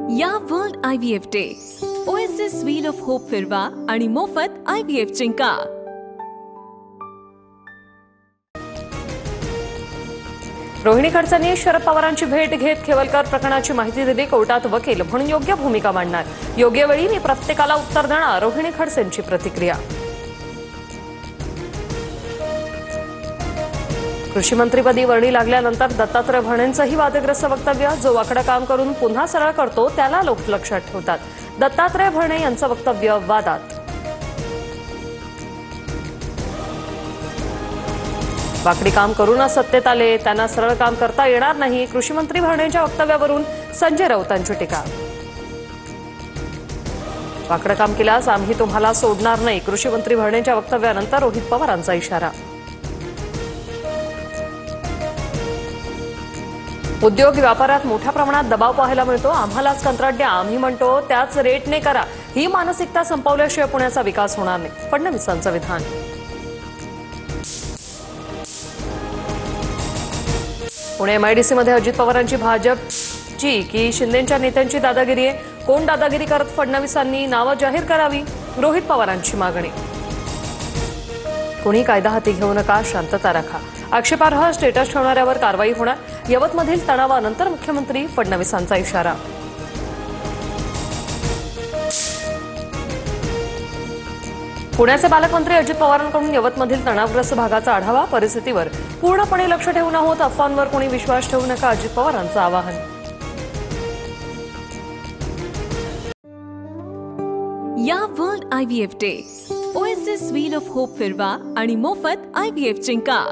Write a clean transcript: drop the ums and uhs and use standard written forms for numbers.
या world IVF day OSS wheel of hope फिरवा आणि मोफत IVF जिंका। रोहिणी खडसेंनी शरद पवारांची भेट घेत खेवलकर प्रकरणाची माहिती दिली। कोर्टात वकील म्हणून योग्य भूमिका मांडणार, योग्य वेळी मी प्रत्येकाला उत्तर देणार, रोहिणी खडसेंची प्रतिक्रिया। कृषी मंत्रीपदी वर्णी लागल्यानंतर दत्तात्रय भरणेंचंही वादग्रस्त वक्तव्य। जो वाकडं काम करून पुन्हा सरळ करतो त्याला लोक लक्षात ठेवतात, दत्तात्रय भरणे यांचं वक्तव्य वादात। वाकडी काम करूनच सत्तेत आले, त्यांना सरळ काम करता येणार नाही, कृषी मंत्री भरणेंच्या वक्तव्यावरून संजय राऊतांची टीका। वाकडं काम केल्यास आम्ही तुम्हाला सोडणार नाही, कृषी मंत्री भरणेंच्या वक्तव्यानंतर रोहित पवारांचा इशारा। उद्योग व्यापारात मोठ्या प्रमाणात दबाव पाहायला मिळतो, आम्हालाच कंत्राट द्या, आम्ही म्हणतो त्याच रेटने करा, ही मानसिकता संपवल्याशिवाय पुण्याचा विकास होणार नाही, फडणवीसांचं विधान। पुणे MIDC मध्ये अजित पवारांची भाजपची की शिंदेच्या नेत्यांची दादागिरी आहे, कोण दादागिरी करत फडणवीसांनी नावं जाहीर करावी, रोहित पवारांची मागणी। कोणी कायदा हाती घेऊ नका, शांतता राखा, आक्षेपार्ह स्टेटस ठेवणाऱ्यावर कारवाई होणार, यवतमधील तणावानंतर मुख्यमंत्री फडणवीसांचा इशारा। पुण्याचे पालकमंत्री अजित पवारांकडून यवतमधील तणावग्रस्त भागाचा आढावा, परिस्थितीवर पूर्णपणे लक्ष ठेवून आहोत, अफवांवर कोणी विश्वास ठेवू नका, अजित पवारांचं आवाहन। या world IVF day OSS wheel of hope फिरवा आणि मोफत IVF जिंका।